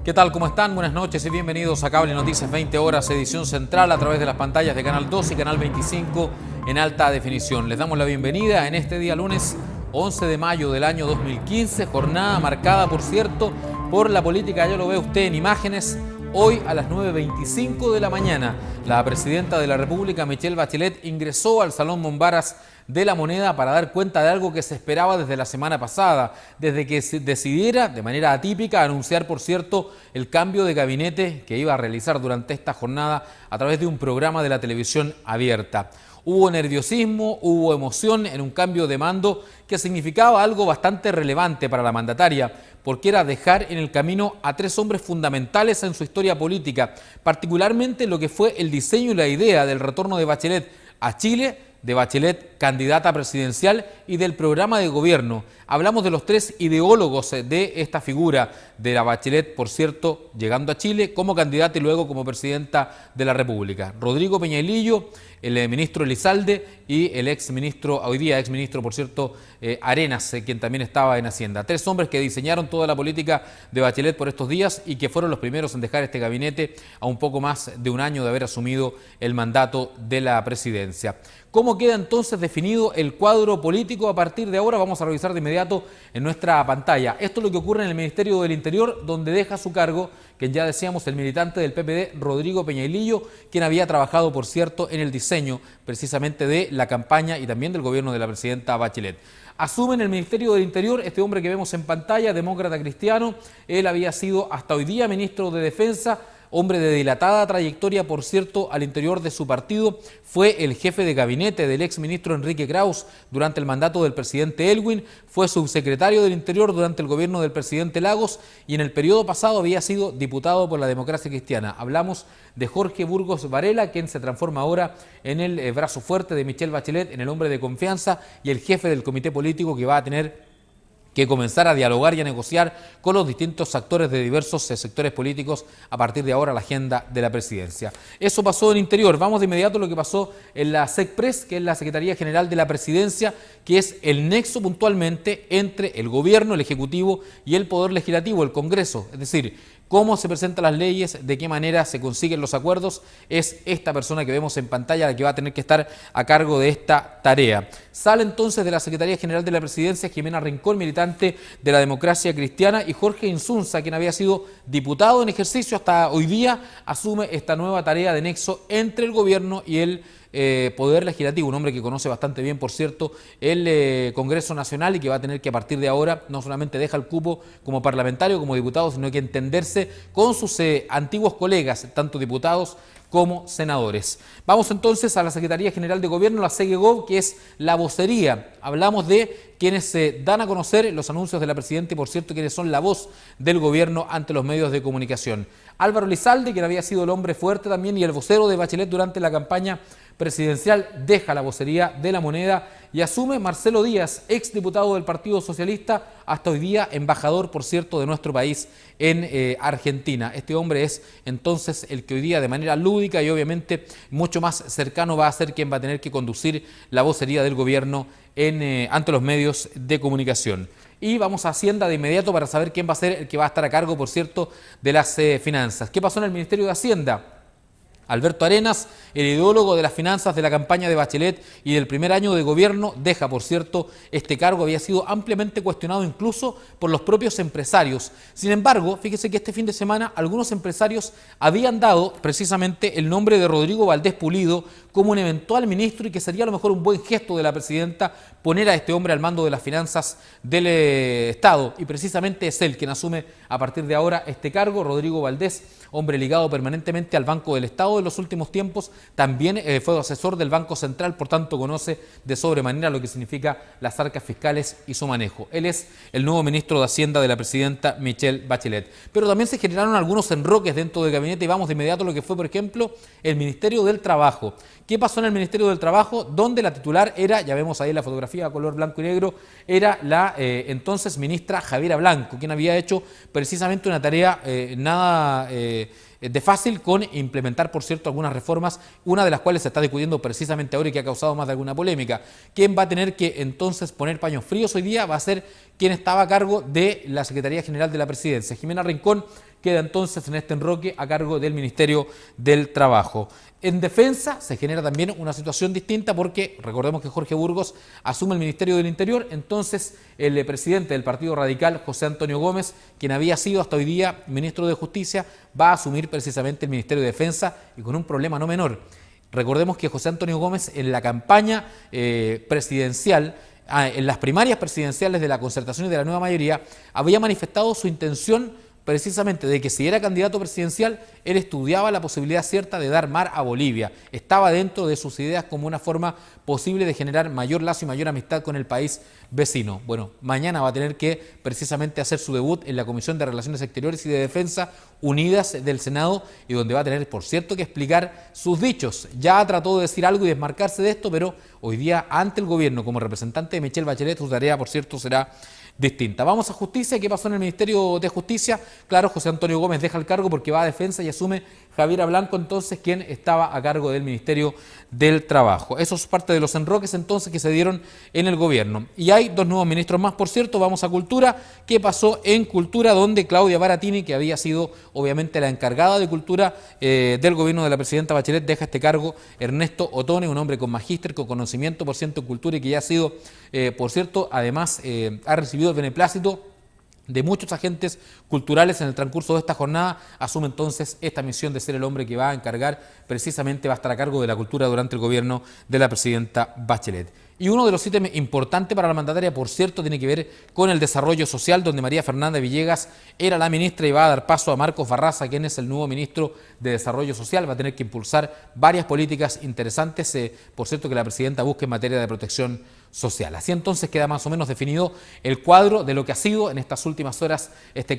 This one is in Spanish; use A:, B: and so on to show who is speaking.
A: ¿Qué tal? ¿Cómo están? Buenas noches y bienvenidos a Cable Noticias 20 horas, edición central a través de las pantallas de Canal 2 y Canal 25 en alta definición. Les damos la bienvenida en este día lunes 11 de mayo del año 2015, jornada marcada, por cierto, por la política. Ya lo ve usted en imágenes. Hoy a las 9:25 de la mañana, la presidenta de la República, Michelle Bachelet, ingresó al Salón Mombaras de La Moneda para dar cuenta de algo que se esperaba desde la semana pasada, desde que se decidiera de manera atípica anunciar, por cierto, el cambio de gabinete que iba a realizar durante esta jornada a través de un programa de la televisión abierta. Hubo nerviosismo, hubo emoción en un cambio de mando que significaba algo bastante relevante para la mandataria, porque era dejar en el camino a tres hombres fundamentales en su historia política, particularmente lo que fue el diseño y la idea del retorno de Bachelet a Chile, de Bachelet candidata presidencial y del programa de gobierno. Hablamos de los tres ideólogos de esta figura de la Bachelet, por cierto, llegando a Chile como candidata y luego como presidenta de la República. Rodrigo Peñalillo, el ministro Elizalde y el hoy día exministro, por cierto, Arenas, quien también estaba en Hacienda. Tres hombres que diseñaron toda la política de Bachelet por estos días y que fueron los primeros en dejar este gabinete a un poco más de un año de haber asumido el mandato de la presidencia. ¿Cómo queda entonces definido el cuadro político a partir de ahora? Vamos a revisar de inmediato en nuestra pantalla. Esto es lo que ocurre en el Ministerio del Interior, donde deja su cargo, que ya decíamos, el militante del PPD, Rodrigo Peñalillo, quien había trabajado, por cierto, en el diseño precisamente de la campaña y también del gobierno de la presidenta Bachelet. Asume en el Ministerio del Interior este hombre que vemos en pantalla, demócrata cristiano. Él había sido hasta hoy día ministro de Defensa, hombre de dilatada trayectoria, por cierto, al interior de su partido. Fue el jefe de gabinete del exministro Enrique Kraus durante el mandato del presidente Elwin, fue subsecretario del Interior durante el gobierno del presidente Lagos y en el periodo pasado había sido diputado por la Democracia Cristiana. Hablamos de Jorge Burgos Varela, quien se transforma ahora en el brazo fuerte de Michelle Bachelet, en el hombre de confianza y el jefe del comité político que va a tener que comenzar a dialogar y a negociar con los distintos actores de diversos sectores políticos a partir de ahora la agenda de la presidencia. Eso pasó en Interior. Vamos de inmediato a lo que pasó en la SECPRES, que es la Secretaría General de la Presidencia, que es el nexo puntualmente entre el gobierno, el Ejecutivo y el Poder Legislativo, el Congreso. Es decir, cómo se presentan las leyes, de qué manera se consiguen los acuerdos, es esta persona que vemos en pantalla la que va a tener que estar a cargo de esta tarea. Sale entonces de la Secretaría General de la Presidencia Jimena Rincón, militante de la Democracia Cristiana, y Jorge Insunza, quien había sido diputado en ejercicio hasta hoy día, asume esta nueva tarea de nexo entre el gobierno y el Poder Legislativo, un hombre que conoce bastante bien, por cierto, el Congreso Nacional y que va a tener que a partir de ahora no solamente deja el cupo como parlamentario, como diputado, sino que entenderse con sus antiguos colegas, tanto diputados como senadores. Vamos entonces a la Secretaría General de Gobierno, la SEGEGOV, que es la vocería. Hablamos de quienes se dan a conocer los anuncios de la presidenta y, por cierto, quienes son la voz del gobierno ante los medios de comunicación. Álvaro Elizalde, quien había sido el hombre fuerte también y el vocero de Bachelet durante la campaña presidencial, deja la vocería de La Moneda y asume Marcelo Díaz, exdiputado del Partido Socialista, hasta hoy día embajador, por cierto, de nuestro país en Argentina. Este hombre es entonces el que hoy día de manera lúdica y obviamente mucho más cercano va a ser quien va a tener que conducir la vocería del gobierno ante los medios de comunicación. Y vamos a Hacienda de inmediato para saber quién va a ser el que va a estar a cargo, por cierto, de las finanzas. ¿Qué pasó en el Ministerio de Hacienda? Alberto Arenas, el ideólogo de las finanzas de la campaña de Bachelet y del primer año de gobierno, deja, por cierto, este cargo. Había sido ampliamente cuestionado incluso por los propios empresarios. Sin embargo, fíjese que este fin de semana algunos empresarios habían dado precisamente el nombre de Rodrigo Valdés Pulido como un eventual ministro y que sería a lo mejor un buen gesto de la presidenta poner a este hombre al mando de las finanzas del Estado. Y precisamente es él quien asume a partir de ahora este cargo, Rodrigo Valdés, hombre ligado permanentemente al Banco del Estado en los últimos tiempos, también fue asesor del Banco Central, por tanto conoce de sobremanera lo que significa las arcas fiscales y su manejo. Él es el nuevo ministro de Hacienda de la presidenta Michelle Bachelet. Pero también se generaron algunos enroques dentro del gabinete y vamos de inmediato a lo que fue, por ejemplo, el Ministerio del Trabajo. ¿Qué pasó en el Ministerio del Trabajo? Donde la titular era, ya vemos ahí la fotografía a color blanco y negro, era la entonces ministra Javiera Blanco, quien había hecho precisamente una tarea nada de fácil con implementar, por cierto, algunas reformas, una de las cuales se está discutiendo precisamente ahora y que ha causado más de alguna polémica. ¿Quién va a tener que entonces poner paños fríos hoy día? Va a ser quien estaba a cargo de la Secretaría General de la Presidencia. Jimena Rincón, queda entonces en este enroque a cargo del Ministerio del Trabajo. En defensa se genera también una situación distinta porque recordemos que Jorge Burgos asume el Ministerio del Interior, entonces el presidente del Partido Radical, José Antonio Gómez, quien había sido hasta hoy día ministro de Justicia, va a asumir precisamente el Ministerio de Defensa y con un problema no menor. Recordemos que José Antonio Gómez en la campaña presidencial, en las primarias presidenciales de la Concertación y de la Nueva Mayoría, había manifestado su intención precisamente de que si era candidato presidencial, él estudiaba la posibilidad cierta de dar mar a Bolivia. Estaba dentro de sus ideas como una forma posible de generar mayor lazo y mayor amistad con el país vecino. Bueno, mañana va a tener que precisamente hacer su debut en la Comisión de Relaciones Exteriores y de Defensa Unidas del Senado y donde va a tener, por cierto, que explicar sus dichos. Ya trató de decir algo y desmarcarse de esto, pero hoy día ante el gobierno como representante de Michelle Bachelet, su tarea, por cierto, será distinta. Vamos a Justicia. ¿Qué pasó en el Ministerio de Justicia? Claro, José Antonio Gómez deja el cargo porque va a Defensa y asume Javiera Blanco, entonces, quien estaba a cargo del Ministerio del Trabajo. Eso es parte de los enroques, entonces, que se dieron en el gobierno. Y hay dos nuevos ministros más, por cierto. Vamos a Cultura. ¿Qué pasó en Cultura? Donde Claudia Baratini, que había sido, obviamente, la encargada de Cultura del gobierno de la presidenta Bachelet, deja este cargo Ernesto Otone, un hombre con magíster, con conocimiento, por cierto, en Cultura y que ya ha sido, por cierto, además, ha recibido el beneplácito de muchos agentes culturales en el transcurso de esta jornada. Asume entonces esta misión de ser el hombre que va a encargar, precisamente va a estar a cargo de la cultura durante el gobierno de la presidenta Bachelet. Y uno de los ítems importantes para la mandataria, por cierto, tiene que ver con el desarrollo social, donde María Fernanda Villegas era la ministra y va a dar paso a Marcos Barraza, quien es el nuevo ministro de Desarrollo Social. Va a tener que impulsar varias políticas interesantes, por cierto, que la presidenta busque en materia de protección social. Así entonces queda más o menos definido el cuadro de lo que ha sido en estas últimas horas este